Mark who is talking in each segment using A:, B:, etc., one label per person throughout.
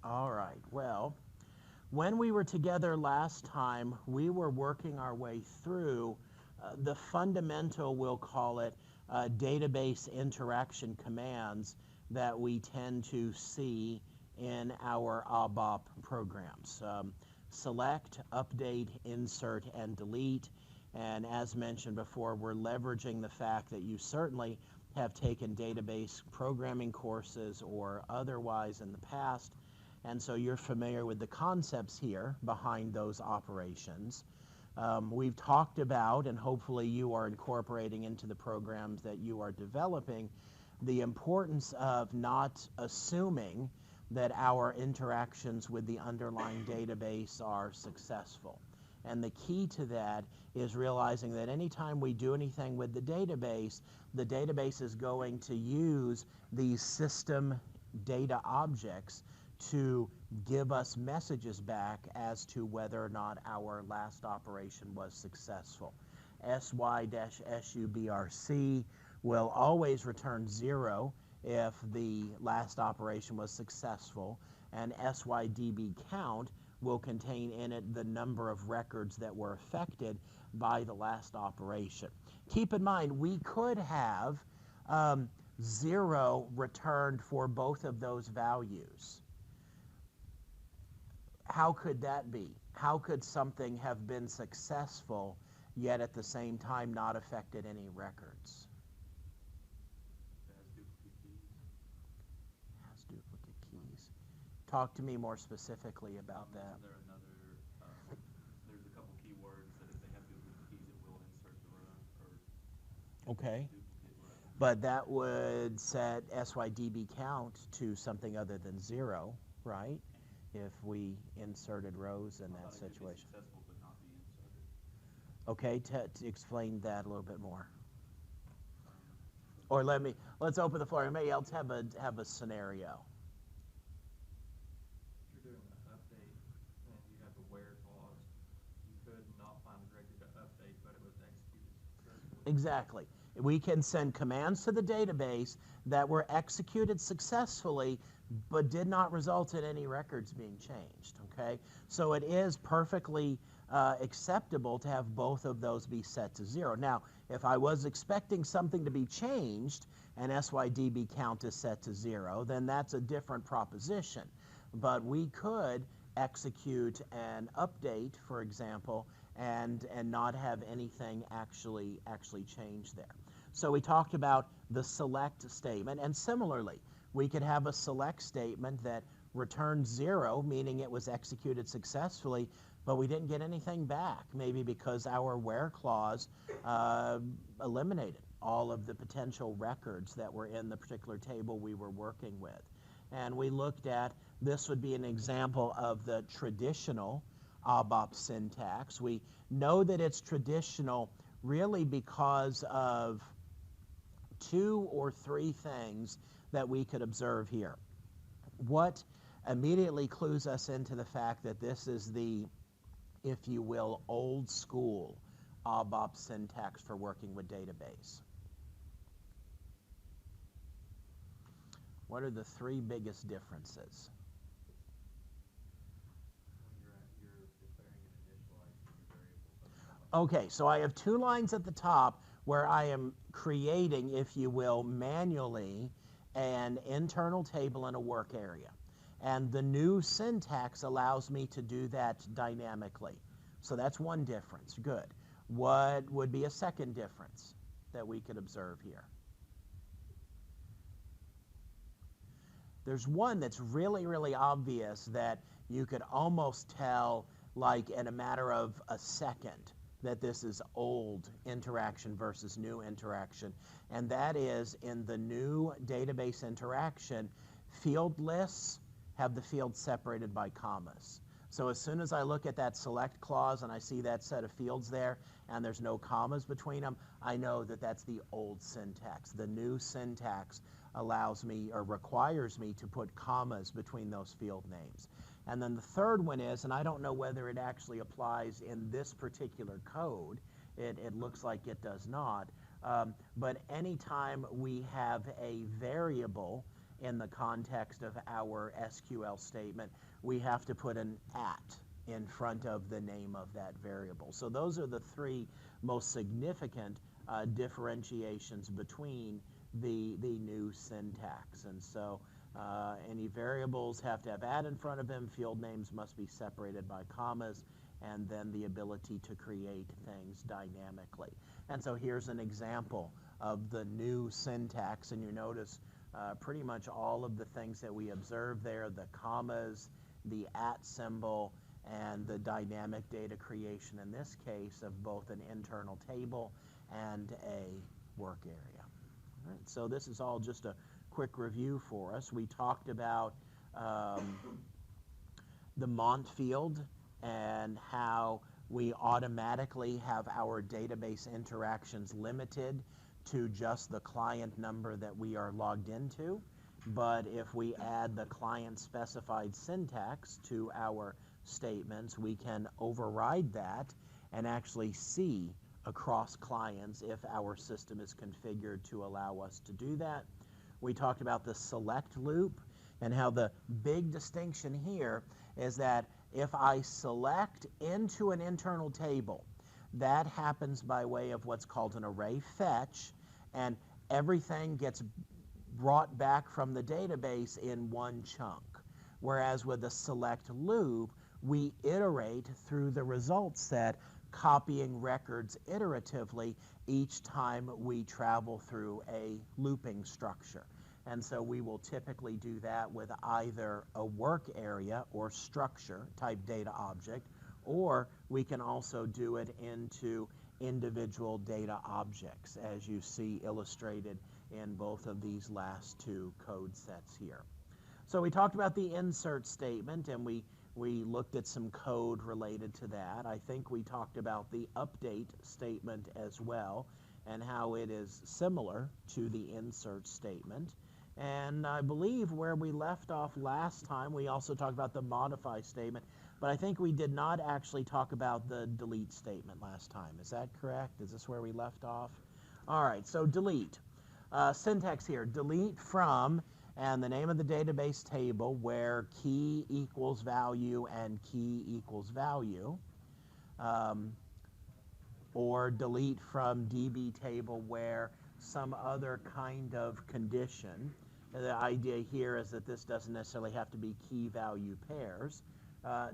A: All right. Well, when we were together last time, we were working our way through the fundamental, we'll call it, database interaction commands that we tend to see in our ABAP programs. Select, update, insert, and delete. And as mentioned before, we're leveraging the fact that you certainly have taken database programming courses or otherwise in the past, and so you're familiar with the concepts here behind those operations. We've talked about, and hopefully you are incorporating into the programs that you are developing, the importance of not assuming that our interactions with the underlying database are successful. And the key to that is realizing that anytime we do anything with the database is going to use these system data objects to give us messages back as to whether or not our last operation was successful. sy-subrc will always return 0 if the last operation was successful, and sydb count will contain in it the number of records that were affected by the last operation. Keep in mind, we could have 0 returned for both of those values. How could that be? How could something have been successful, yet at the same time not affected any records? Has duplicate keys. Talk to me more specifically about that.
B: There's a couple keywords that if they have duplicate keys, it will insert the row or
A: Okay.
B: duplicate row.
A: But that would set sydb count to something other than 0, right? If we inserted rows in that situation.
B: Successful but not be inserted.
A: Okay, to explain that a little bit more. Or let's open the floor. Anybody else have a scenario?
C: If you're doing an update and you have a where clause, you could not find a directory to update, but it was executed successfully.
A: Exactly. We can send commands to the database that were executed successfully but did not result in any records being changed, okay? So it is perfectly acceptable to have both of those be set to 0. Now, if I was expecting something to be changed and sydb count is set to 0, then that's a different proposition. But we could execute an update, for example, and not have anything actually change there. So we talked about the select statement, and similarly, we could have a select statement that returns 0, meaning it was executed successfully, but we didn't get anything back, maybe because our where clause eliminated all of the potential records that were in the particular table we were working with. And we looked at, this would be an example of the traditional ABAP syntax. We know that it's traditional really because of 2 or 3 things that we could observe here. What immediately clues us into the fact that this is the, if you will, old school ABAP syntax for working with database? What are the 3 biggest differences?
C: You're declaring and initializing your variables.
A: Okay, so I have 2 lines at the top where I am creating, if you will, manually an internal table in a work area. And the new syntax allows me to do that dynamically. So that's one difference. Good. What would be a second difference that we could observe here? There's one that's really, really obvious that you could almost tell, like in a matter of a second, that this is old interaction versus new interaction, and that is in the new database interaction, field lists have the fields separated by commas. So as soon as I look at that select clause and I see that set of fields there and there's no commas between them, I know that that's the old syntax. The new syntax allows me or requires me to put commas between those field names. And then the third one is, and I don't know whether it actually applies in this particular code, it looks like it does not, but anytime we have a variable in the context of our SQL statement, we have to put an @ in front of the name of that variable. So those are the three most significant differentiations between the new syntax. And so any variables have to have @ in front of them, field names must be separated by commas, and then the ability to create things dynamically. And so here's an example of the new syntax, and you notice pretty much all of the things that we observed there, the commas, the @ symbol, and the dynamic data creation in this case of both an internal table and a work area. All right, so this is all just a quick review for us. We talked about the Mont field and how we automatically have our database interactions limited to just the client number that we are logged into. But if we add the client specified syntax to our statements, we can override that and actually see across clients if our system is configured to allow us to do that. We talked about the select loop and how the big distinction here is that if I select into an internal table, that happens by way of what's called an array fetch, and everything gets brought back from the database in one chunk. Whereas with the select loop, we iterate through the result set, copying records iteratively each time we travel through a looping structure. And so we will typically do that with either a work area or structure type data object, or we can also do it into individual data objects, as you see illustrated in both of these last two code sets here. So we talked about the insert statement, and we looked at some code related to that. I think we talked about the update statement as well, and how it is similar to the insert statement. And I believe where we left off last time, we also talked about the modify statement, but I think we did not actually talk about the delete statement last time. Is that correct? Is this where we left off? All right, so delete. Syntax here, delete from, and the name of the database table where key equals value and key equals value. Or delete from DB table where some other kind of condition. The idea here is that this doesn't necessarily have to be key value pairs.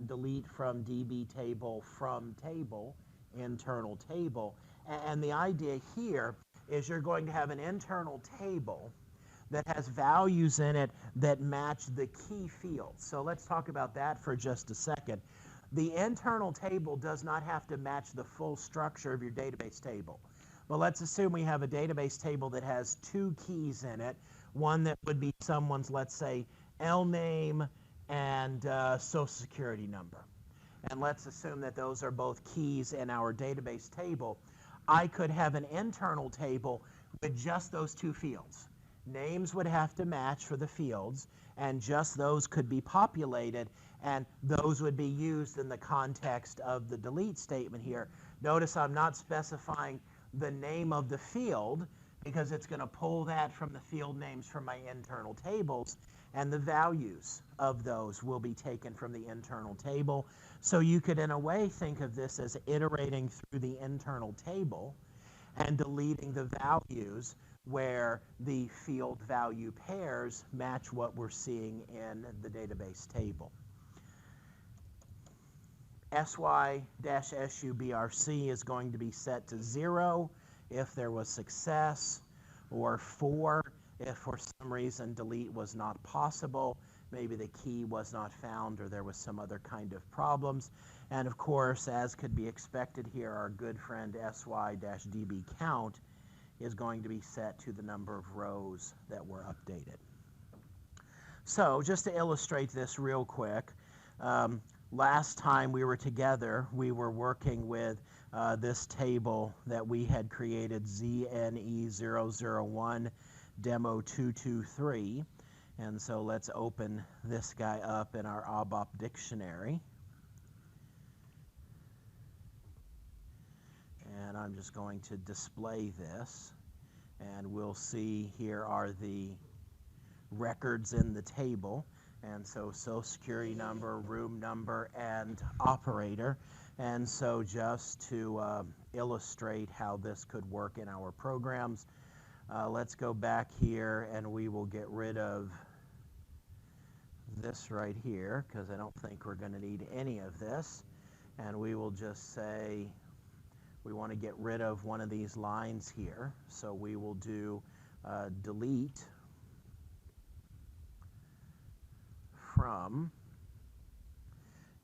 A: Delete from DB table from table, internal table. And the idea here is you're going to have an internal table that has values in it that match the key fields. So let's talk about that for just a second. The internal table does not have to match the full structure of your database table. But let's assume we have a database table that has two keys in it, one that would be someone's, let's say, L name and social security number. And let's assume that those are both keys in our database table. I could have an internal table with just those two fields. Names would have to match for the fields, and just those could be populated, and those would be used in the context of the delete statement here. Notice I'm not specifying the name of the field because it's going to pull that from the field names from my internal tables, and the values of those will be taken from the internal table. So you could, in a way, think of this as iterating through the internal table and deleting the values where the field value pairs match what we're seeing in the database table. sy-subrc is going to be set to 0 if there was success, or 4 if for some reason delete was not possible, maybe the key was not found or there was some other kind of problems. And of course, as could be expected here, our good friend sy-db count is going to be set to the number of rows that were updated. So just to illustrate this real quick, last time we were together, we were working with this table that we had created, ZNE001 demo 223. And so let's open this guy up in our ABAP dictionary. And I'm just going to display this, and we'll see here are the records in the table. And so social security number, room number, and operator. And so just to illustrate how this could work in our programs, let's go back here and we will get rid of this right here because I don't think we're going to need any of this. And we will just say we want to get rid of one of these lines here. So we will do delete from,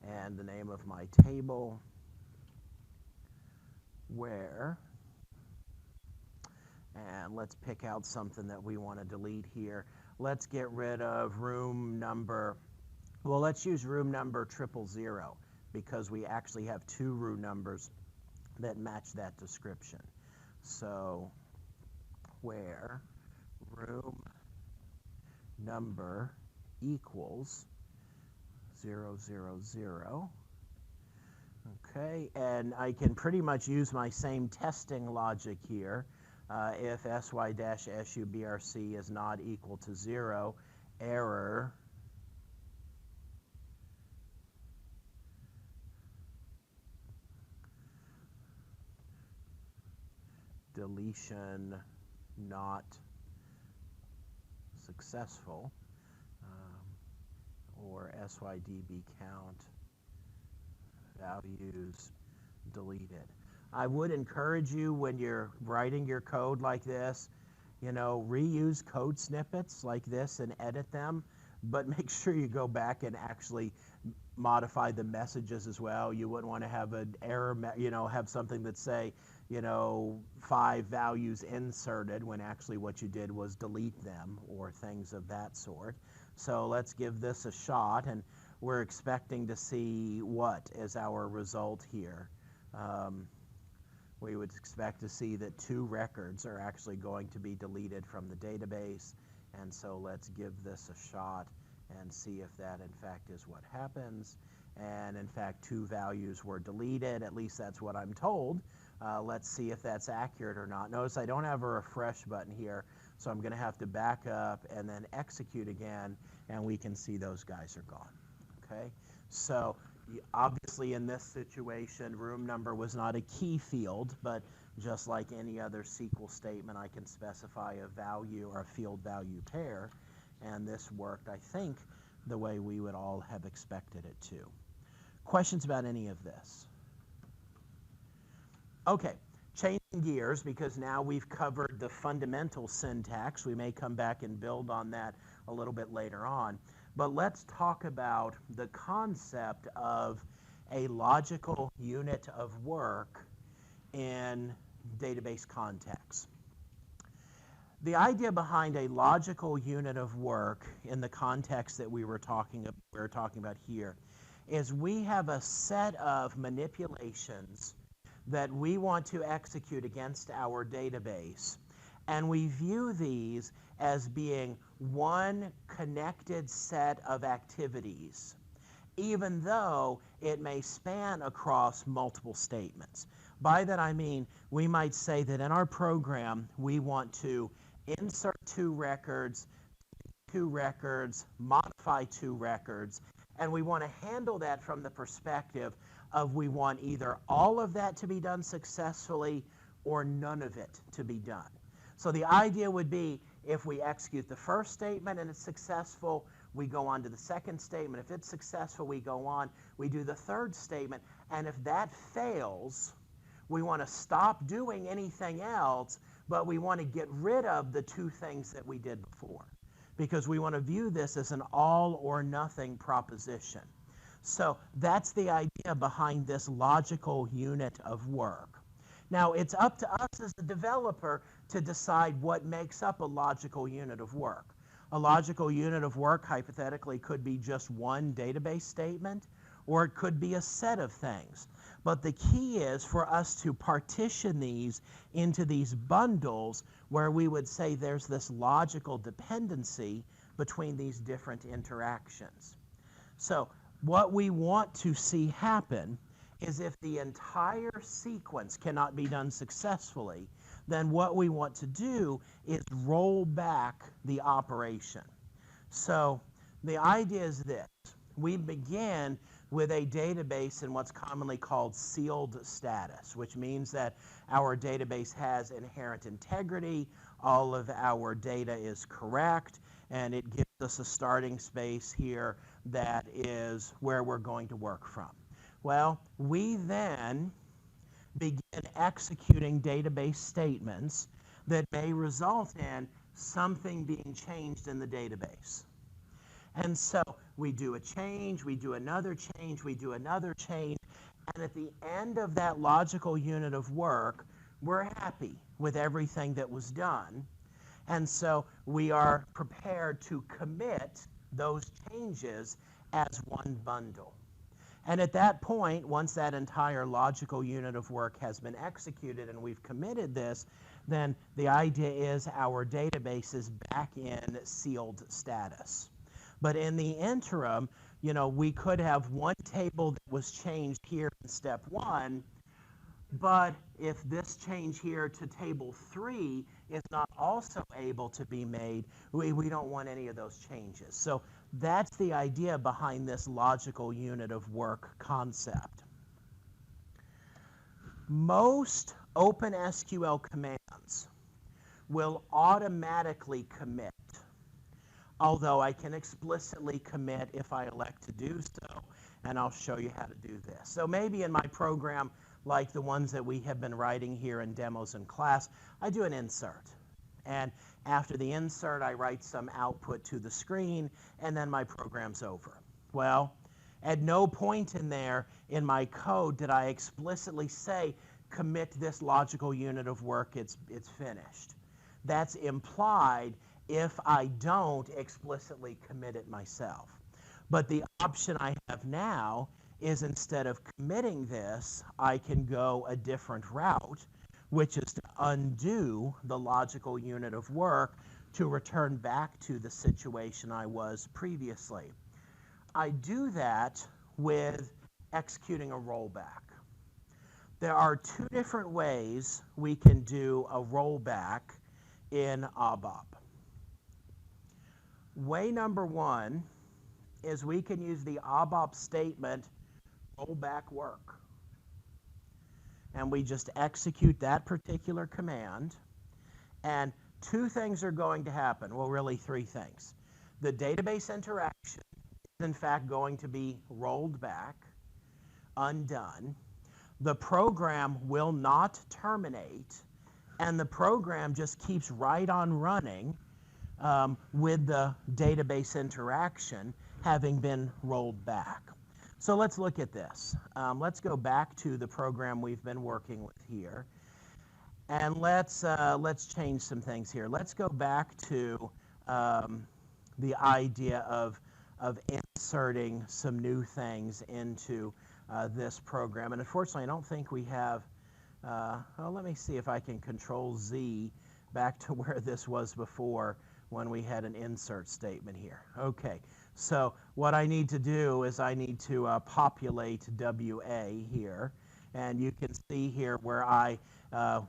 A: and the name of my table, where, and let's pick out something that we want to delete here. Let's get rid of room number, well, let's use room number 000 because we actually have two room numbers that match that description. So where room number equals 000. Okay, and I can pretty much use my same testing logic here. If sy-subrc is not equal to 0, error deletion not successful, or sydb count values deleted. I would encourage you when you're writing your code like this, you know, reuse code snippets like this and edit them, but make sure you go back and actually modify the messages as well. You wouldn't want to have an error, you know, have something that say, you know, 5 values inserted when actually what you did was delete them or things of that sort. So let's give this a shot, and we're expecting to see what is our result here. We would expect to see that 2 records are actually going to be deleted from the database, and so let's give this a shot and see if that in fact is what happens. And in fact 2 values were deleted, at least that's what I'm told. Let's see if that's accurate or not. Notice I don't have a refresh button here, so I'm going to have to back up and then execute again, and we can see those guys are gone. Okay, so obviously in this situation, room number was not a key field, but just like any other SQL statement, I can specify a value or a field value pair, and this worked, I think, the way we would all have expected it to. Questions about any of this? Okay, changing gears because now we've covered the fundamental syntax. We may come back and build on that a little bit later on. But let's talk about the concept of a logical unit of work in database context. The idea behind a logical unit of work in the context that we were talking about here is we have a set of manipulations that we want to execute against our database, and we view these as being one connected set of activities, even though it may span across multiple statements. By that I mean, we might say that in our program, we want to insert 2 records, modify 2 records, and we want to handle that from the perspective of we want either all of that to be done successfully or none of it to be done. So the idea would be if we execute the first statement and it's successful, we go on to the second statement. If it's successful, we go on, we do the third statement, and if that fails, we want to stop doing anything else, but we want to get rid of the 2 things that we did before, because we want to view this as an all or nothing proposition. So that's the idea behind this logical unit of work. Now, it's up to us as a developer to decide what makes up a logical unit of work. A logical unit of work, hypothetically, could be just one database statement, or it could be a set of things. But the key is for us to partition these into these bundles where we would say there's this logical dependency between these different interactions. So what we want to see happen is if the entire sequence cannot be done successfully, then what we want to do is roll back the operation. So the idea is this. We begin with a database in what's commonly called sealed status, which means that our database has inherent integrity, all of our data is correct, and it gives us a starting space here that is where we're going to work from. Well, we then begin executing database statements that may result in something being changed in the database. And so we do a change, we do another change, we do another change, and at the end of that logical unit of work, we're happy with everything that was done. And so we are prepared to commit those changes as one bundle. And at that point, once that entire logical unit of work has been executed and we've committed this, then the idea is our database is back in sealed status. But in the interim, we could have one table that was changed here in step 1, but if this change here to table 3 is not also able to be made, we don't want any of those changes. So that's the idea behind this logical unit of work concept. Most OpenSQL commands will automatically commit, although I can explicitly commit if I elect to do so, and I'll show you how to do this. So maybe in my program, like the ones that we have been writing here in demos in class, I do an insert. And after the insert, I write some output to the screen, and then my program's over. Well, at no point in there in my code did I explicitly say, commit this logical unit of work, it's finished. That's implied if I don't explicitly commit it myself. But the option I have now is instead of committing this, I can go a different route, which is to undo the logical unit of work to return back to the situation I was previously. I do that with executing a rollback. There are 2 different ways we can do a rollback in ABAP. Way number 1 is we can use the ABAP statement rollback work. And we just execute that particular command, and 2 things are going to happen. Well, really 3 things. The database interaction is in fact going to be rolled back, undone. The program will not terminate, and the program just keeps right on running with the database interaction having been rolled back. So let's look at this. Let's go back to the program we've been working with here, and let's change some things here. Let's go back to the idea of inserting some new things into this program. And unfortunately, I don't think we have. Well, let me see if I can Control Z back to where this was before when we had an insert statement here. Okay. So what I need to do is I need to populate WA here, and you can see here where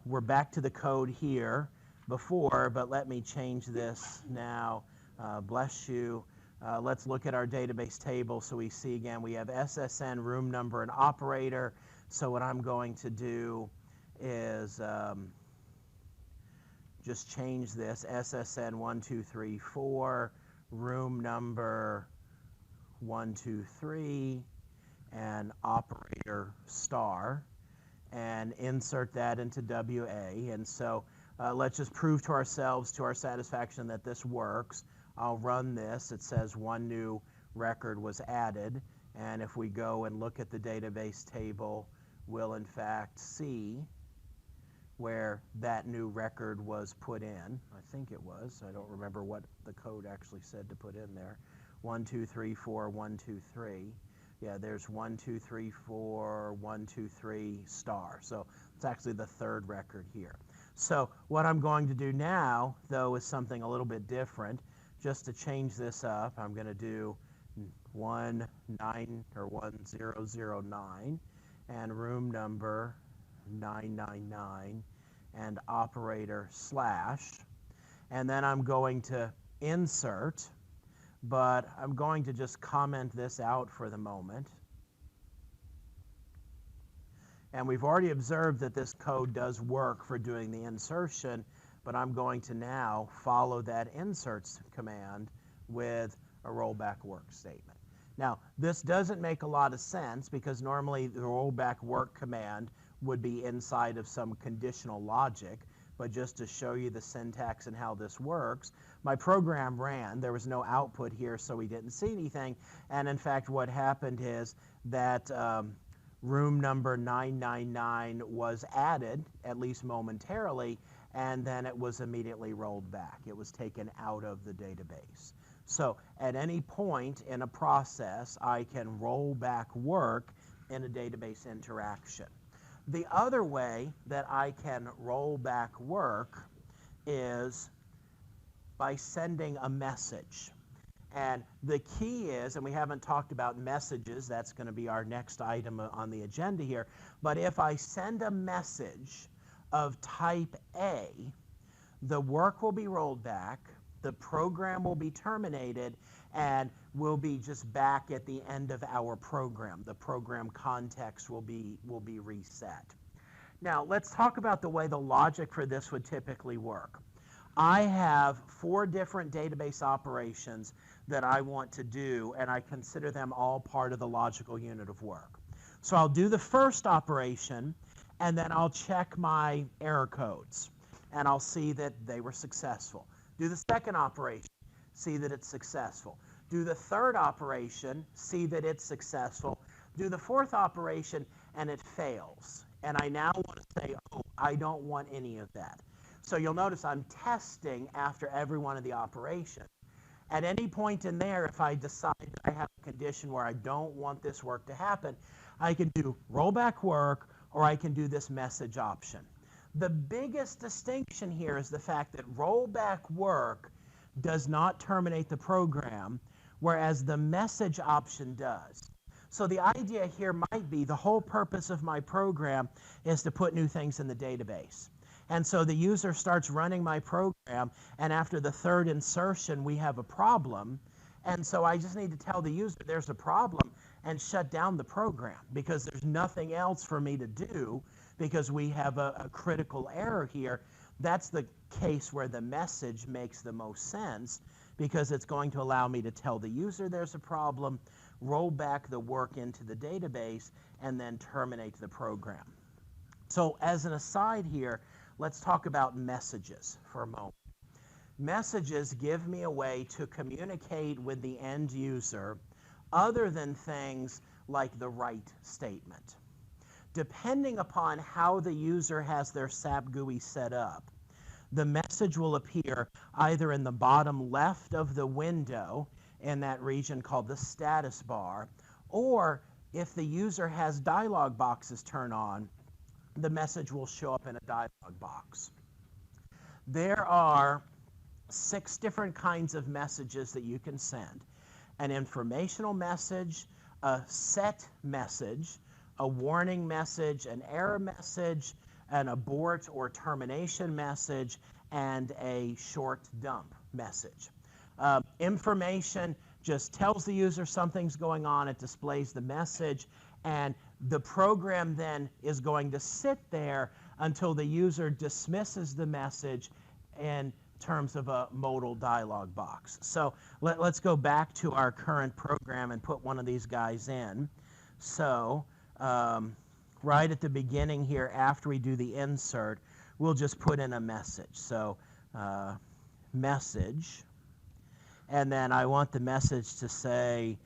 A: we're back to the code here before, but let me change this now. Bless you. Let's look at our database table. So we see again we have SSN, room number, and operator. So what I'm going to do is just change this SSN 1234. Room number 123 and operator star, and insert that into WA. And so let's just prove to ourselves, to our satisfaction, that this works. I'll run this. It says 1 new record was added, and if we go and look at the database table, we'll in fact see where that new record was put in. I think it was. I don't remember what the code actually said to put in there. 1, 2, 3, 4, 1, 2, 3. Yeah, there's 1, 2, 3, 4, 1, 2, 3 star. So it's actually the 3rd record here. So what I'm going to do now, though, is something a little bit different. Just to change this up, I'm going to do 1009 and room number 999 and operator slash, and then I'm going to insert but I'm going to just comment this out for the moment. And we've already observed that this code does work for doing the insertion, but I'm going to now follow that inserts command with a rollback work statement. Now, this doesn't make a lot of sense because normally the rollback work command would be inside of some conditional logic, but just to show you the syntax and how this works, my program ran. There was no output here, so we didn't see anything. And in fact, what happened is that room number 999 was added, at least momentarily, and then it was immediately rolled back. It was taken out of the database. So at any point in a process, I can roll back work in a database interaction. The other way that I can roll back work is by sending a message. And the key is, and we haven't talked about messages, that's going to be our next item on the agenda here, but if I send a message of type A, the work will be rolled back, the program will be terminated, and we'll be just back at the end of our program. The program context will be reset. Now, let's talk about the way the logic for this would typically work. I have 4 different database operations that I want to do, and I consider them all part of the logical unit of work. So I'll do the first operation, and then I'll check my error codes, and I'll see that they were successful. Do the second operation, see that it's successful. Do the third operation, see that it's successful. Do the fourth operation, and it fails. And I now want to say, oh, I don't want any of that. So you'll notice I'm testing after every one of the operations. At any point in there, if I decide that I have a condition where I don't want this work to happen, I can do rollback work, or I can do this message option. The biggest distinction here is the fact that rollback work does not terminate the program, whereas the message option does. So the idea here might be the whole purpose of my program is to put new things in the database. And so the user starts running my program, and after the third insertion, we have a problem. And so I just need to tell the user there's a problem and shut down the program because there's nothing else for me to do because we have a critical error here. That's the case where the message makes the most sense because it's going to allow me to tell the user there's a problem, roll back the work into the database, and then terminate the program. So as an aside here, let's talk about messages for a moment. Messages give me a way to communicate with the end user other than things like the write statement. Depending upon how the user has their SAP GUI set up, the message will appear either in the bottom left of the window in that region called the status bar, or if the user has dialog boxes turned on, the message will show up in a dialog box. There are 6 different kinds of messages that you can send. An informational message, a set message, a warning message, an error message, an abort or termination message, and a short dump message. Information just tells the user something's going on, it displays the message, and the program then is going to sit there until the user dismisses the message in terms of a modal dialog box. So let's go back to our current program and put one of these guys in. So right at the beginning here, after we do the insert, we'll just put in a message. So message, and then I want the message to say,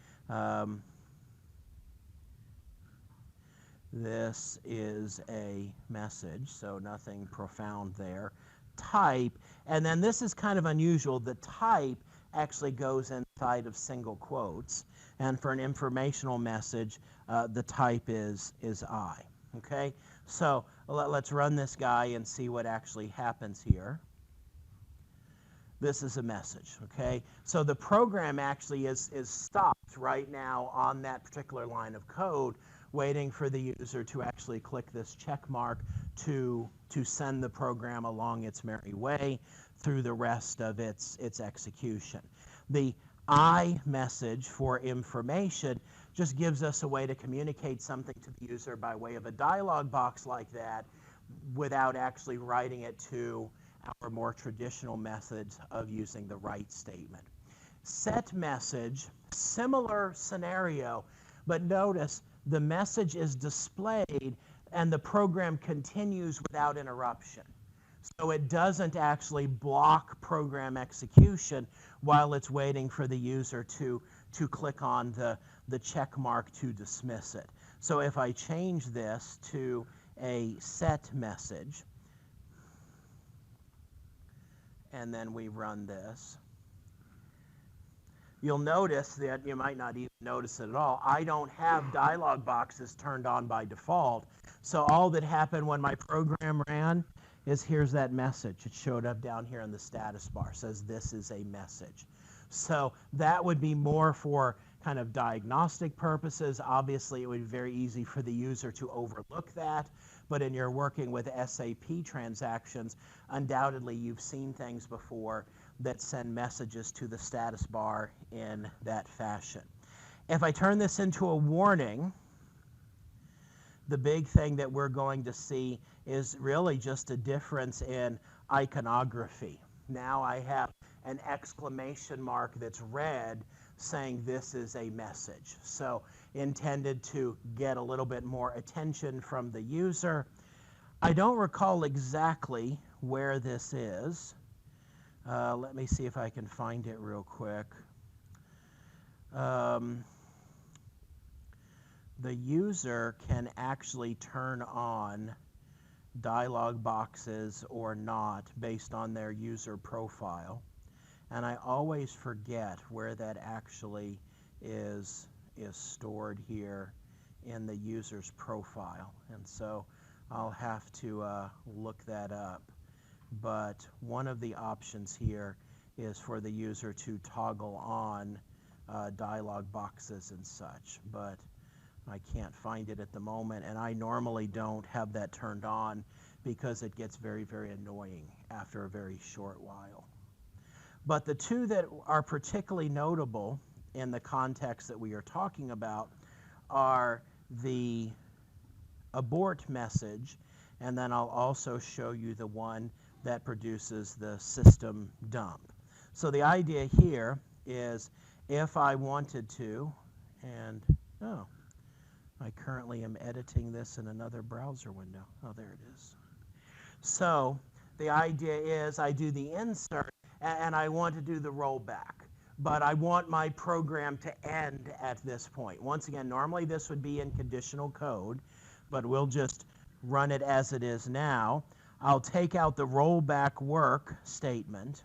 A: this is a message, so nothing profound there. Type, and then this is kind of unusual. The type actually goes inside of single quotes, and for an informational message, the type is I. Okay, so let's run this guy and see what actually happens here. This is a message, okay? So the program actually is stopped right now on that particular line of code, waiting for the user to actually click this check mark to send the program along its merry way through the rest of its execution. The I message for information just gives us a way to communicate something to the user by way of a dialog box like that without actually writing it to our more traditional methods of using the write statement. Set message, similar scenario, but notice the message is displayed and the program continues without interruption. So it doesn't actually block program execution while it's waiting for the user to click on the check mark to dismiss it. So if I change this to a set message, and then we run this, you'll notice that you might not even notice it at all. I don't have dialog boxes turned on by default. So all that happened when my program ran is here's that message. It showed up down here in the status bar. It says this is a message. So that would be more for kind of diagnostic purposes. Obviously, it would be very easy for the user to overlook that. But in your working with SAP transactions, undoubtedly you've seen things before that send messages to the status bar in that fashion. If I turn this into a warning, the big thing that we're going to see is really just a difference in iconography. Now I have an exclamation mark that's red saying this is a message. So intended to get a little bit more attention from the user. I don't recall exactly where this is. Let me see if I can find it real quick. The user can actually turn on dialog boxes or not based on their user profile. And I always forget where that actually is stored here in the user's profile. And so I'll have to look that up. But one of the options here is for the user to toggle on dialog boxes and such. But I can't find it at the moment, and I normally don't have that turned on because it gets very, very annoying after a very short while. But the two that are particularly notable in the context that we are talking about are the abort message, and then I'll also show you the one that produces the system dump. So the idea here is if I wanted to, and I currently am editing this in another browser window. Oh, there it is. So the idea is I do the insert and I want to do the rollback, but I want my program to end at this point. Once again, normally this would be in conditional code, but we'll just run it as it is now. I'll take out the rollback work statement,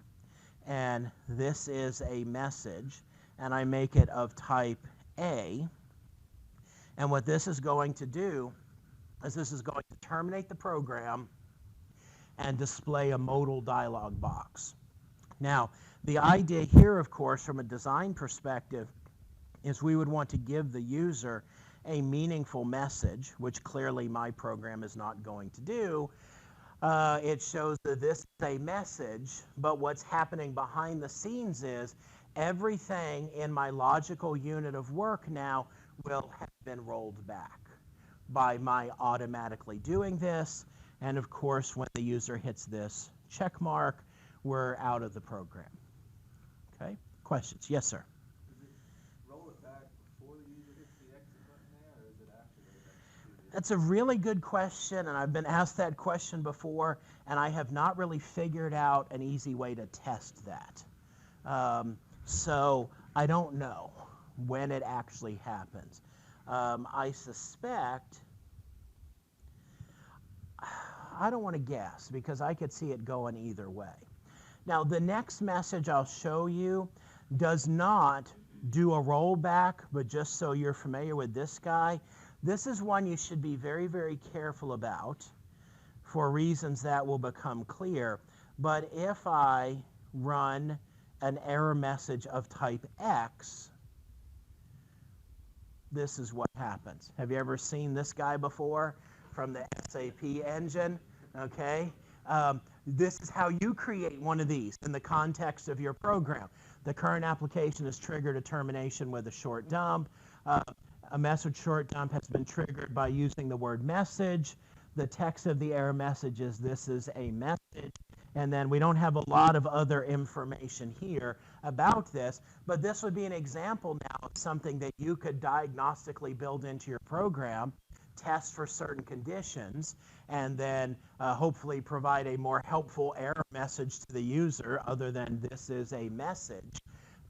A: and this is a message, and I make it of type A. And what this is going to do is this is going to terminate the program and display a modal dialog box. Now, the idea here, of course, from a design perspective, is we would want to give the user a meaningful message, which clearly my program is not going to do. It shows that this is a message, but what's happening behind the scenes is everything in my logical unit of work now will have been rolled back by my automatically doing this. And of course, when the user hits this check mark, we're out of the program. Okay? Questions? Yes, sir.
B: Does it roll it back before the user hits the exit button there, or is it after they've executed?
A: That's a really good question, and I've been asked that question before, and I have not really figured out an easy way to test that. So I don't know when it actually happens. I suspect, I don't want to guess because I could see it going either way. Now, the next message I'll show you does not do a rollback, but just so you're familiar with this guy, this is one you should be very, very careful about for reasons that will become clear. But if I run an error message of type X, this is what happens. Have you ever seen this guy before from the SAP engine? Okay. This is how you create one of these in the context of your program. The current application has triggered a termination with a short dump. Uh, a message short dump has been triggered by using the word message. The text of the error message is this is a message. And then we don't have a lot of other information here about this, but this would be an example now of something that you could diagnostically build into your program, test for certain conditions, and then hopefully provide a more helpful error message to the user other than this is a message.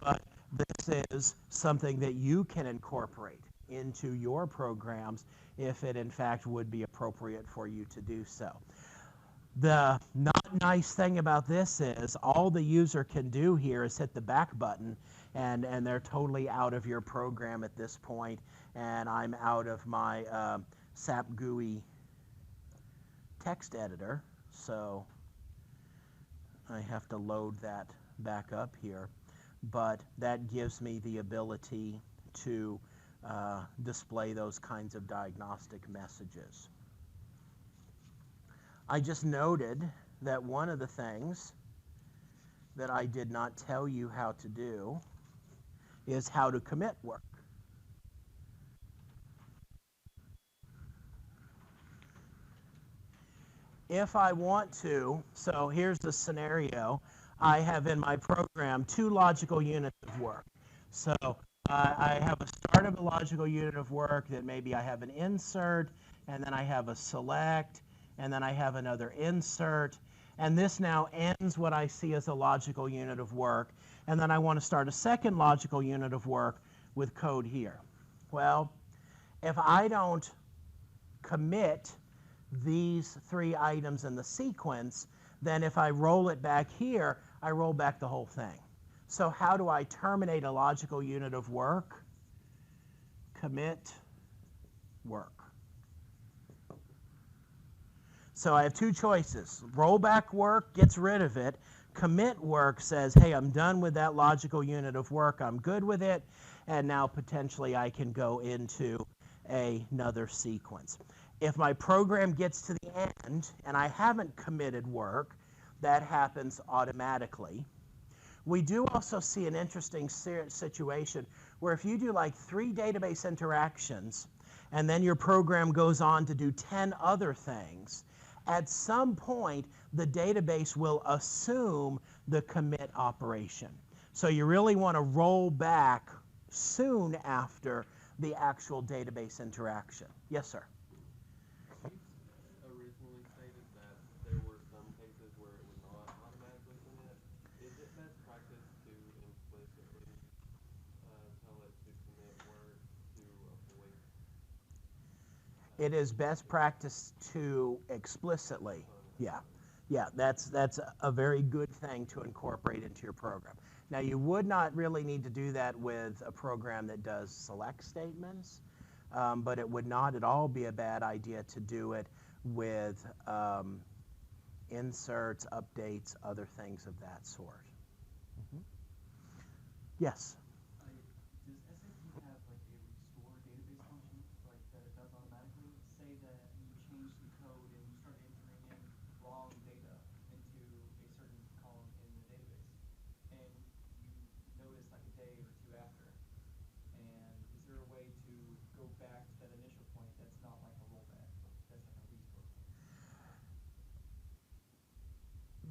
A: But this is something that you can incorporate into your programs if it in fact would be appropriate for you to do so. The not nice thing about this is all the user can do here is hit the back button, and they're totally out of your program at this point, and I'm out of my SAP GUI text editor, so I have to load that back up here. But that gives me the ability to display those kinds of diagnostic messages. I just noted that one of the things that I did not tell you how to do is how to commit work. If I want to, so here's the scenario. I have in my program 2 logical units of work. So I have a start of a logical unit of work that maybe I have an insert, and then I have a select, and then I have another insert, and this now ends what I see as a logical unit of work, and then I want to start a second logical unit of work with code here. Well, if I don't commit these 3 items in the sequence, then if I roll it back here, I roll back the whole thing. So how do I terminate a logical unit of work? Commit work. So I have 2 choices. Rollback work gets rid of it. Commit work says, hey, I'm done with that logical unit of work. I'm good with it. And now potentially I can go into another sequence. If my program gets to the end and I haven't committed work, that happens automatically. We do also see an interesting situation where if you do like 3 database interactions and then your program goes on to do 10 other things, at some point the database will assume the commit operation. So you really want to roll back soon after the actual database interaction. Yes, sir.
B: You originally stated that there were some cases where it would not automatically commit. Is it best practice to implicitly tell it to commit work to avoid?
A: It is best practice to explicitly, yeah. Yeah, that's a very good thing to incorporate into your program. Now, you would not really need to do that with a program that does select statements, but it would not at all be a bad idea to do it with inserts, updates, other things of that sort. Mm-hmm. Yes?
C: Does SAP have like a restore database function, like that it does automatically? Say that you change some code and you start entering in wrong data into a certain column in the database, and you notice like a day or 2 after. And is there a way to go back to that initial point that's not like a rollback, that's like a restore point?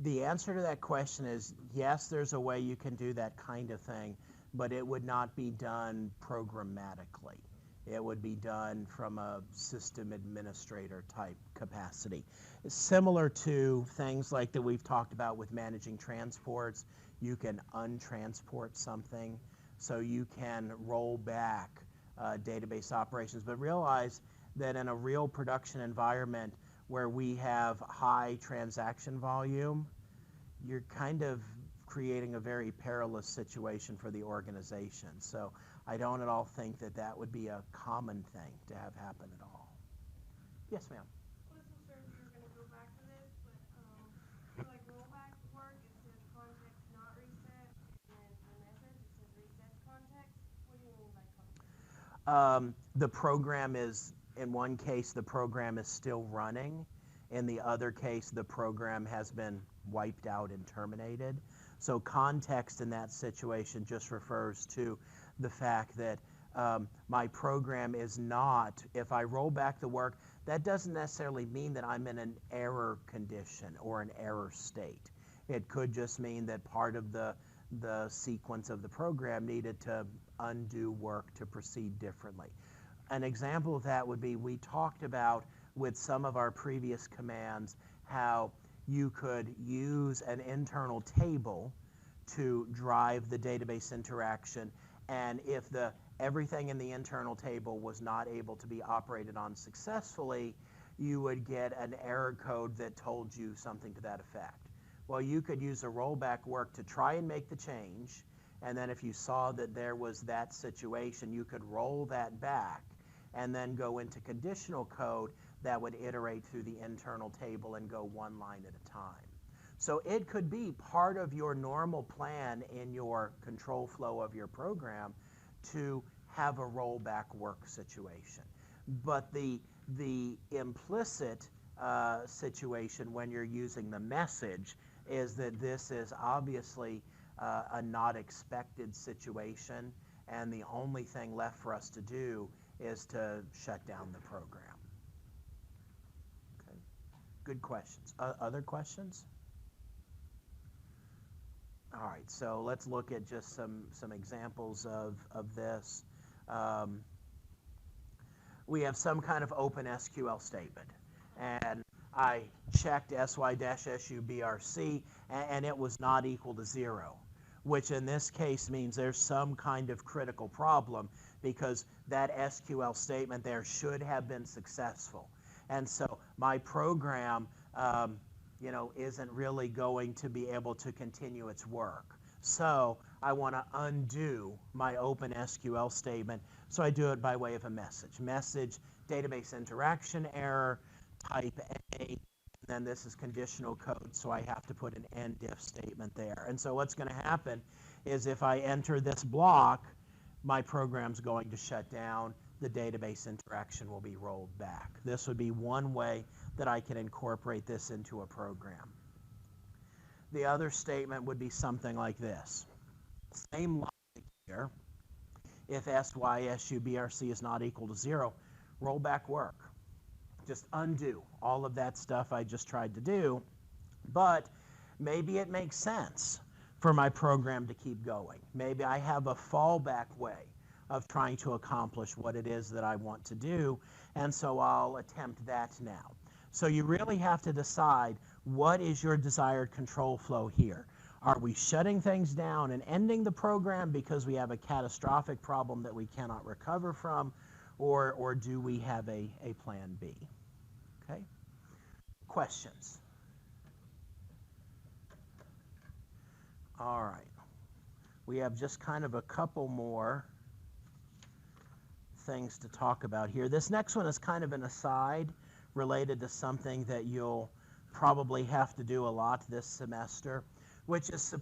A: The answer to that question is yes, there's a way you can do that kind of thing, but it would not be done programmatically. It would be done from a system administrator type capacity. Similar to things like that we've talked about with managing transports, you can untransport something, so you can roll back database operations. But realize that in a real production environment where we have high transaction volume, you're kind of creating a very perilous situation for the organization. So I don't at all think that that would be a common thing to have happen at all. Yes, ma'am.
D: Wasn't sure if you were going to go back to this, but for like rollback work, it says context not reset, and then for message, it says resets context. What do you mean by context?
A: The program is, in one case, the program is still running, In the other case, the program has been wiped out and terminated. So context in that situation just refers to the fact that my program is not, if I roll back the work, that doesn't necessarily mean that I'm in an error condition or an error state. It could just mean that part of the sequence of the program needed to undo work to proceed differently. An example of that would be, we talked about with some of our previous commands how you could use an internal table to drive the database interaction, and if everything in the internal table was not able to be operated on successfully, you would get an error code that told you something to that effect. Well, you could use a rollback work to try and make the change, and then if you saw that there was that situation, you could roll that back and then go into conditional code that would iterate through the internal table and go one line at a time. So it could be part of your normal plan in your control flow of your program to have a rollback work situation. But the implicit situation when you're using the message is that this is obviously a not expected situation, and the only thing left for us to do is to shut down the program. Okay, good questions. Other questions? All right, so let's look at just some examples of this. We have some kind of open SQL statement, and I checked sy-subrc, and it was not equal to 0, which in this case means there's some kind of critical problem, because that SQL statement there should have been successful. And so my program isn't really going to be able to continue its work. So I want to undo my open SQL statement, so I do it by way of a message. Message, database interaction error, type A, and then this is conditional code, so I have to put an end if statement there. And so what's going to happen is if I enter this block, my program's going to shut down, the database interaction will be rolled back. This would be one way that I can incorporate this into a program. The other statement would be something like this. Same logic here. If sy-subrc is not equal to 0, roll back work. Just undo all of that stuff I just tried to do, but maybe it makes sense for my program to keep going. Maybe I have a fallback way of trying to accomplish what it is that I want to do, and so I'll attempt that now. So you really have to decide, what is your desired control flow here? Are we shutting things down and ending the program because we have a catastrophic problem that we cannot recover from, or do we have a plan B? Okay? Questions? All right. We have just kind of a couple more things to talk about here. This next one is kind of an aside related to something that you'll probably have to do a lot this semester, which is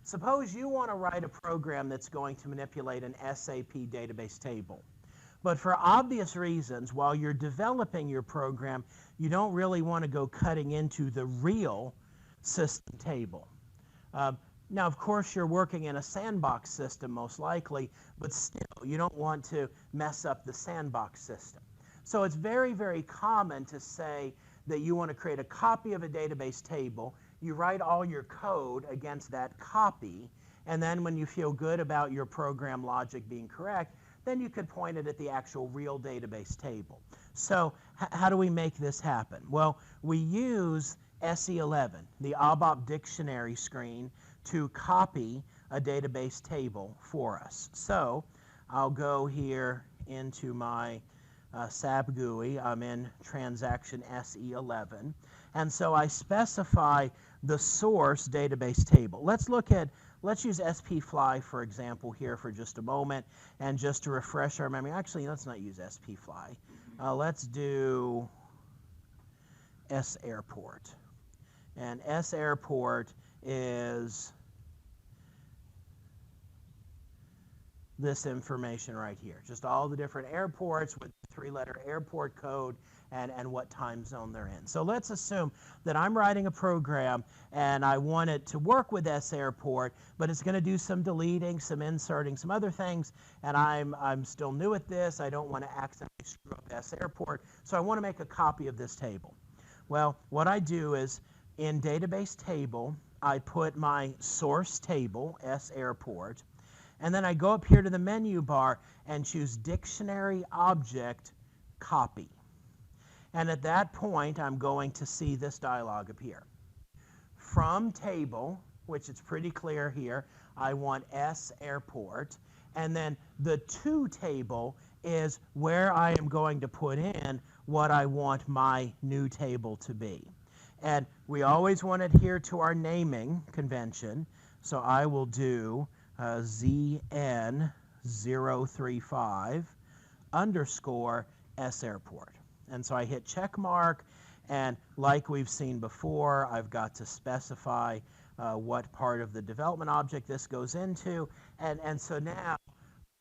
A: suppose you want to write a program that's going to manipulate an SAP database table. But for obvious reasons, while you're developing your program, you don't really want to go cutting into the real system table. Now, of course, you're working in a sandbox system, most likely, but still, you don't want to mess up the sandbox system. So it's very, very common to say that you want to create a copy of a database table, you write all your code against that copy, and then when you feel good about your program logic being correct, then you could point it at the actual real database table. So how do we make this happen? Well, we use SE11, the ABAP dictionary screen, to copy a database table for us. So I'll go here into my SAP GUI. I'm in transaction SE11. And so I specify the source database table. Let's use spfly, for example, here for just a moment. And just to refresh our memory, actually, let's not use spfly. Let's do sairport. And sairport is this information right here. Just all the different airports with the 3-letter airport code and what time zone they're in. So let's assume that I'm writing a program and I want it to work with S airport, but it's going to do some deleting, some inserting, some other things, and I'm still new at this. I don't want to accidentally screw up S airport, so I want to make a copy of this table. Well, what I do is in database table, I put my source table, S airport, and then I go up here to the menu bar and choose Dictionary Object Copy. And at that point, I'm going to see this dialog appear. From table, which is pretty clear here, I want S airport. And then the to table is where I am going to put in what I want my new table to be. And we always want to adhere to our naming convention. So I will do ZN035 underscore S airport. And so I hit check mark, and like we've seen before, I've got to specify what part of the development object this goes into. And so now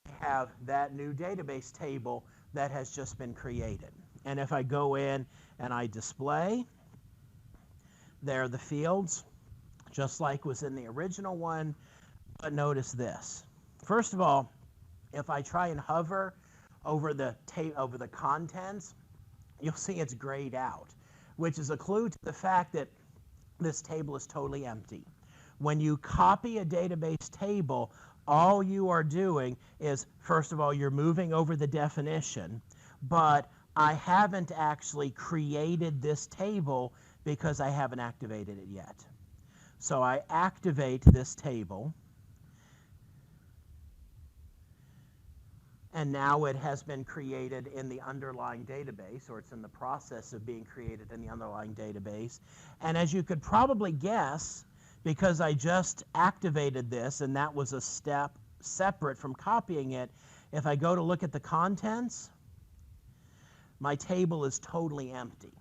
A: I have that new database table that has just been created. And if I go in and I display, there are the fields, just like was in the original one. But notice this. First of all, if I try and hover over the contents, you'll see it's grayed out, which is a clue to the fact that this table is totally empty. When you copy a database table, all you are doing is, first of all, you're moving over the definition, but I haven't actually created this table because I haven't activated it yet. So I activate this table, and now it has been created in the underlying database, or it's in the process of being created in the underlying database. And as you could probably guess, because I just activated this, and that was a step separate from copying it, if I go to look at the contents, my table is totally empty.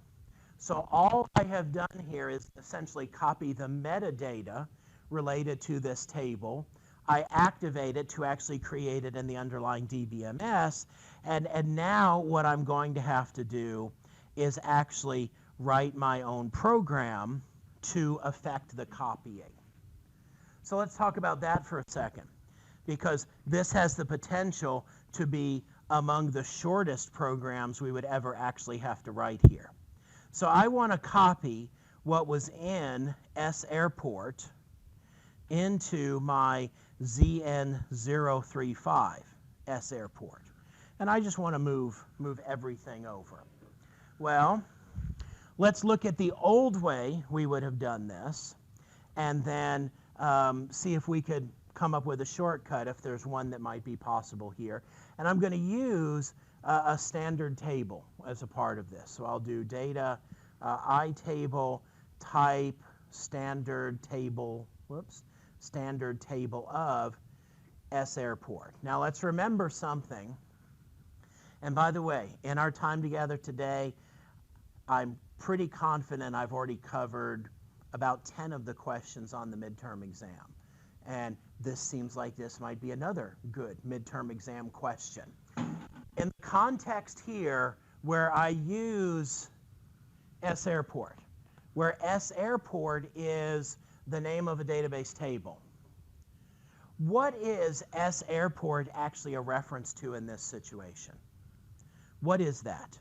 A: So all I have done here is essentially copy the metadata related to this table. I activate it to actually create it in the underlying DBMS, and now what I'm going to have to do is actually write my own program to affect the copying. So let's talk about that for a second, because this has the potential to be among the shortest programs we would ever actually have to write here. So I want to copy what was in S airport into my ZN035 S airport. And I just want to move everything over. Well, let's look at the old way we would have done this, and then see if we could come up with a shortcut if there's one that might be possible here. And I'm going to use a standard table as a part of this. So I'll do data, iTable, type, standard table of S airport. Now let's remember something. And by the way, in our time together today, I'm pretty confident I've already covered about 10 of the questions on the midterm exam. And this seems like this might be another good midterm exam question. In the context here where I use S airport, where S airport is the name of a database table, what is S airport actually a reference to in this situation? What is that?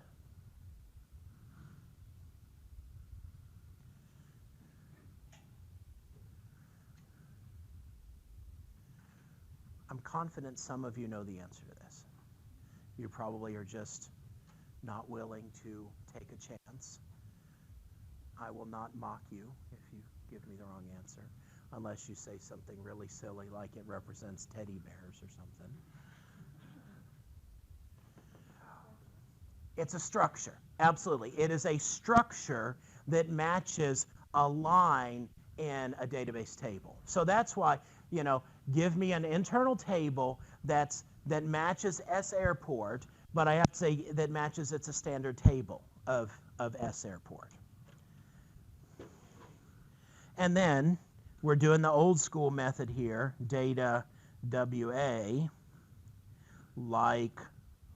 A: I'm confident some of you know the answer to this. You probably are just not willing to take a chance. I will not mock you if you give me the wrong answer, unless you say something really silly like it represents teddy bears or something. It's a structure, absolutely. It is a structure that matches a line in a database table. So that's why, give me an internal table that matches S airport, but I have to say that matches, it's a standard table of S airport. And then we're doing the old school method here, data WA, like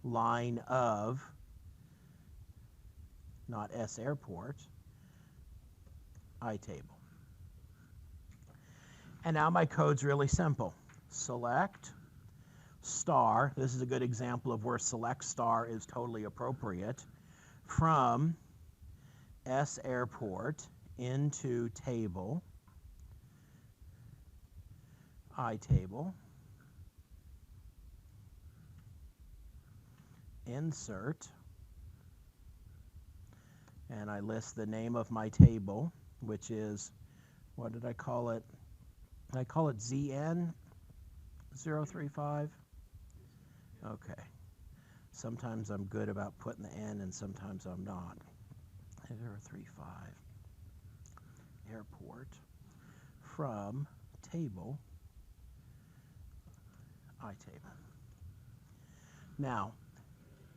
A: line of, not S airport, I table. And now my code's really simple. Select star, this is a good example of where select star is totally appropriate, from S airport into table, I table, insert, and I list the name of my table, which is, what did I call it? Did I call it ZN035? Okay. Sometimes I'm good about putting the N and sometimes I'm not. 035 airport from table, I table. Now,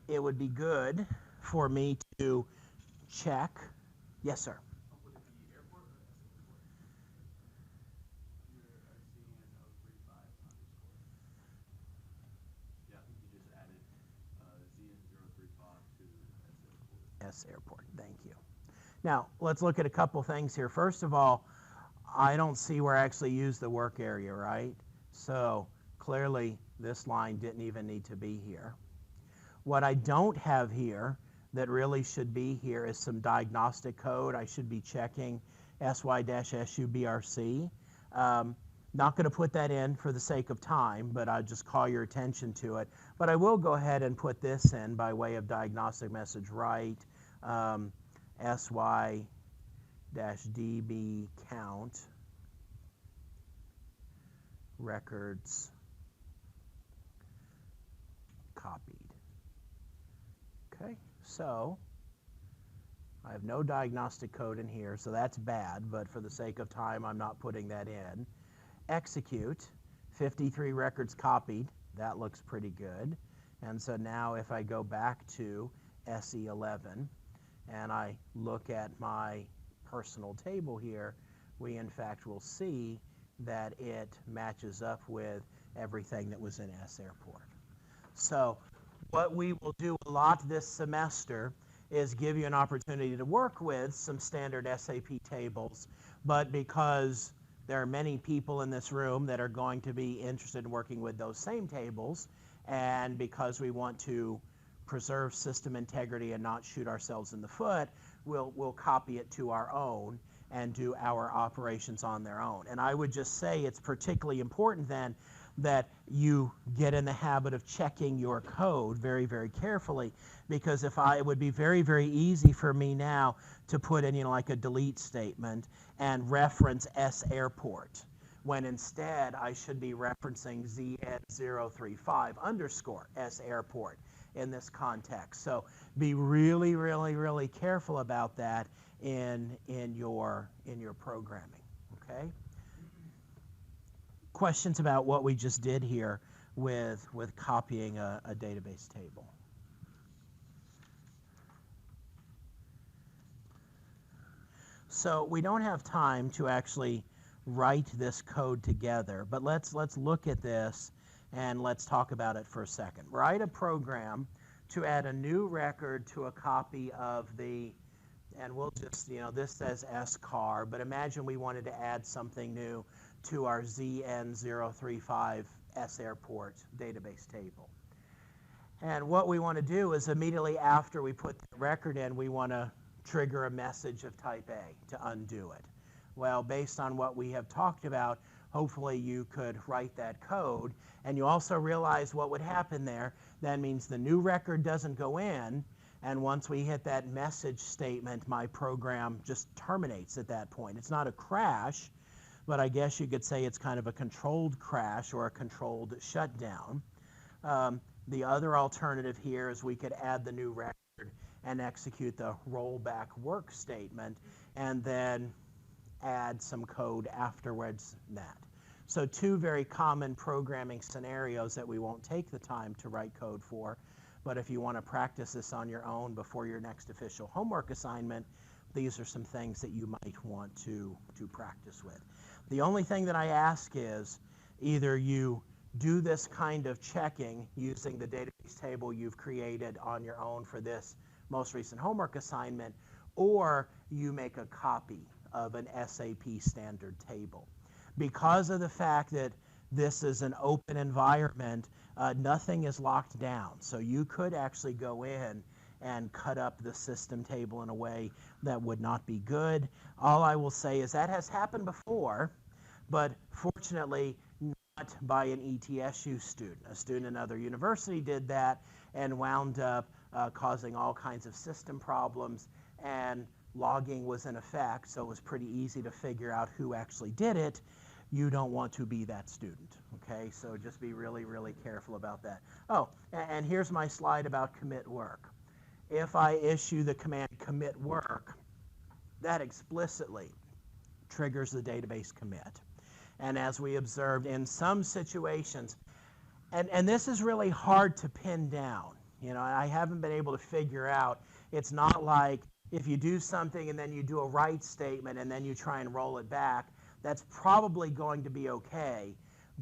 A: it would be good for me to check. Yes, sir.
C: Would it be airport or S airport? Your ZN035 underscore.
E: Yeah, I think you just added ZN035 to S airport.
A: S airport, thank you. Now, let's look at a couple things here. First of all, I don't see where I actually use the work area, right? So clearly this line didn't even need to be here. What I don't have here that really should be here is some diagnostic code. I should be checking SY-SUBRC. Not going to put that in for the sake of time, but I'll just call your attention to it. But I will go ahead and put this in by way of diagnostic message write, SY-DB count records copied. Okay, so I have no diagnostic code in here, so that's bad, but for the sake of time, I'm not putting that in. Execute, 53 records copied, that looks pretty good. And so now if I go back to SE11 and I look at my personal table here, we in fact will see that it matches up with everything that was in S airport. So what we will do a lot this semester is give you an opportunity to work with some standard SAP tables, but because there are many people in this room that are going to be interested in working with those same tables, and because we want to preserve system integrity and not shoot ourselves in the foot, we'll copy it to our own and do our operations on their own. And I would just say it's particularly important then that you get in the habit of checking your code very, very carefully, because it would be very, very easy for me now to put in, like a delete statement and reference S airport, when instead I should be referencing ZN035 underscore S airport in this context. So be really, really, really careful about that in your programming, okay? Questions about what we just did here with copying a database table? So we don't have time to actually write this code together, but let's look at this and let's talk about it for a second. Write a program to add a new record to a copy of the, and we'll just, this says SCAR, but imagine we wanted to add something new to our ZN035 S airport database table. And what we want to do is immediately after we put the record in, we want to trigger a message of type A to undo it. Well, based on what we have talked about, hopefully you could write that code, and you also realize what would happen there. That means the new record doesn't go in, and once we hit that message statement, my program just terminates at that point. It's not a crash, but I guess you could say it's kind of a controlled crash or a controlled shutdown. The other alternative here is we could add the new record and execute the rollback work statement and then add some code afterwards that. So two very common programming scenarios that we won't take the time to write code for, but if you want to practice this on your own before your next official homework assignment, these are some things that you might want to practice with. The only thing that I ask is either you do this kind of checking using the database table you've created on your own for this most recent homework assignment, or you make a copy of an SAP standard table. Because of the fact that this is an open environment, nothing is locked down. So you could actually go in and cut up the system table in a way that would not be good. All I will say is that has happened before, but fortunately not by an ETSU student. A student in another university did that and wound up causing all kinds of system problems, and logging was in effect, so it was pretty easy to figure out who actually did it. You don't want to be that student, okay? So just be really, really careful about that. Oh, and here's my slide about commit work. If I issue the command commit work, that explicitly triggers the database commit. And as we observed in some situations, and this is really hard to pin down. You know, I haven't been able to figure out, it's not like if you do something and then you do a write statement and then you try and roll it back, that's probably going to be okay.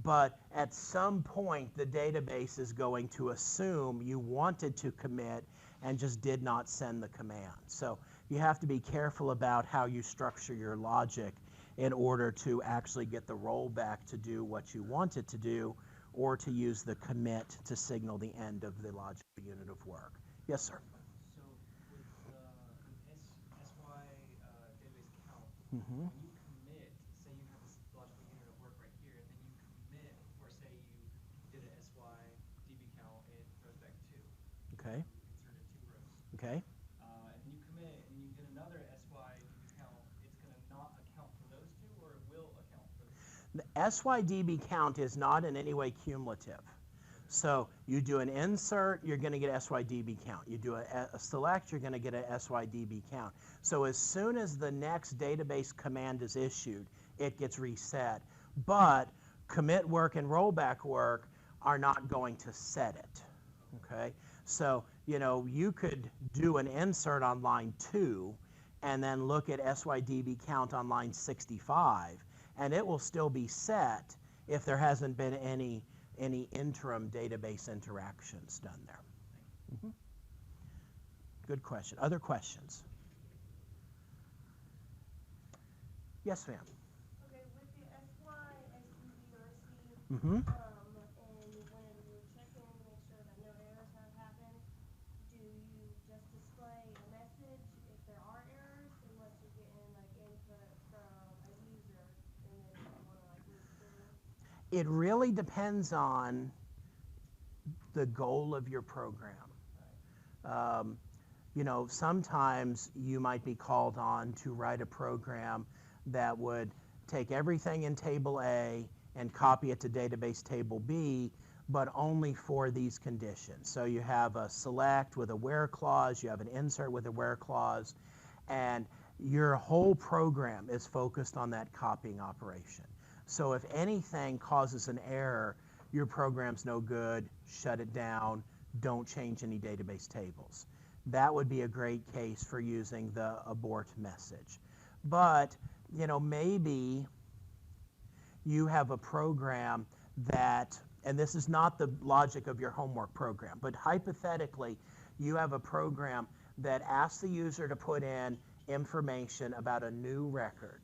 A: But at some point, the database is going to assume you wanted to commit and just did not send the command. So you have to be careful about how you structure your logic in order to actually get the rollback to do what you want it to do, or to use the commit to signal the end of the logical unit of work. Yes, sir?
C: So with SY database count,
A: Mm-hmm.
C: when you commit, say you have this logical unit of work right here, and then you commit, or say you did an SY DB count in rollback 2.
A: Okay.
C: You inserted 2 rows.
A: Okay.
C: And then you commit, and you get another SY DB count. It's going to not account for those 2, or it will account for those 2?
A: The SYDB count is not in any way cumulative. So you do an insert, you're going to get SYDB count. You do a select, you're going to get a SYDB count. So as soon as the next database command is issued, it gets reset. But commit work and rollback work are not going to set it. Okay? So, you know, you could do an insert on line 2 and then look at SYDB count on line 65, and it will still be set if there hasn't been any interim database interactions done there. Mm-hmm. Good question. Other questions? Yes, ma'am.
D: Okay, with the SY, SUBRC,
A: Mm-hmm.
D: and when you're checking to make sure that no errors have happened, do you just display a message if there are errors, unless you're getting like input from a user and then you want to like loop through?
A: It really depends on the goal of your program. You know, sometimes you might be called on to write a program that would take everything in table A and copy it to database table B, but only for these conditions. So you have a select with a where clause, you have an insert with a where clause, and your whole program is focused on that copying operation. So if anything causes an error, your program's no good, shut it down, don't change any database tables. That would be a great case for using the abort message. But, you know, maybe you have a program that, and this is not the logic of your homework program, but hypothetically, you have a program that asks the user to put in information about a new record.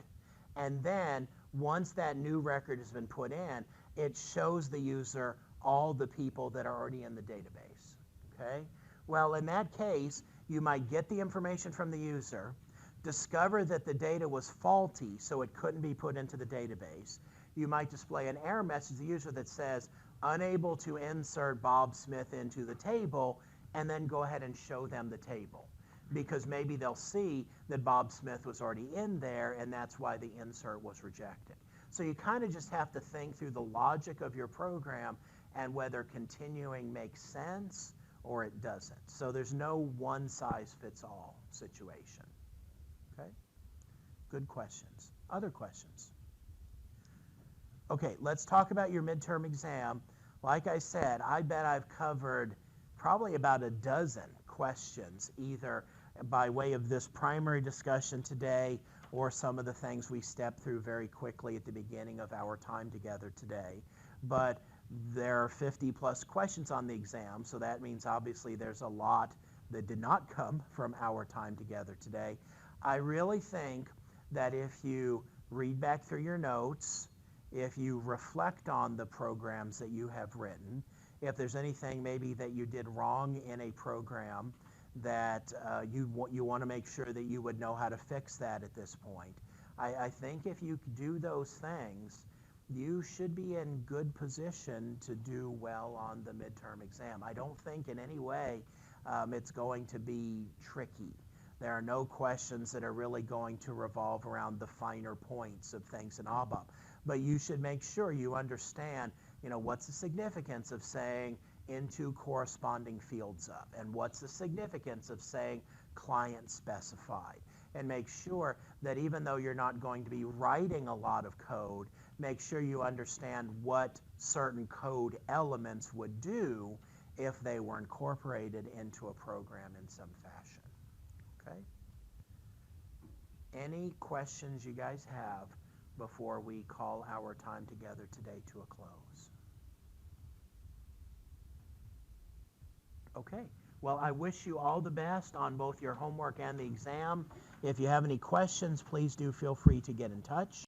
A: And then, once that new record has been put in, it shows the user all the people that are already in the database, okay? Well, in that case, you might get the information from the user, discover that the data was faulty, so it couldn't be put into the database. You might display an error message to the user that says, unable to insert Bob Smith into the table, and then go ahead and show them the table. Because maybe they'll see that Bob Smith was already in there, and that's why the insert was rejected. So you kind of just have to think through the logic of your program and whether continuing makes sense or it doesn't. So there's no one-size-fits-all situation. Okay? Good questions. Other questions? Okay, let's talk about your midterm exam. Like I said, I bet I've covered probably about a dozen questions, either by way of this primary discussion today or some of the things we stepped through very quickly at the beginning of our time together today. But There are 50 plus questions on the exam, so that means obviously there's a lot that did not come from our time together today. I really think that if you read back through your notes, if you reflect on the programs that you have written, if there's anything maybe that you did wrong in a program that you want to make sure that you would know how to fix that at this point. I think if you do those things, you should be in good position to do well on the midterm exam. I don't think in any way it's going to be tricky. There are no questions that are really going to revolve around the finer points of things in ABAP. But you should make sure you understand, what's the significance of saying into corresponding fields up, and what's the significance of saying client specified, and make sure that even though you're not going to be writing a lot of code, make sure you understand what certain code elements would do if they were incorporated into a program in some fashion. Okay? Any questions you guys have before we call our time together today to a close? Okay. Well, I wish you all the best on both your homework and the exam. If you have any questions, please do feel free to get in touch.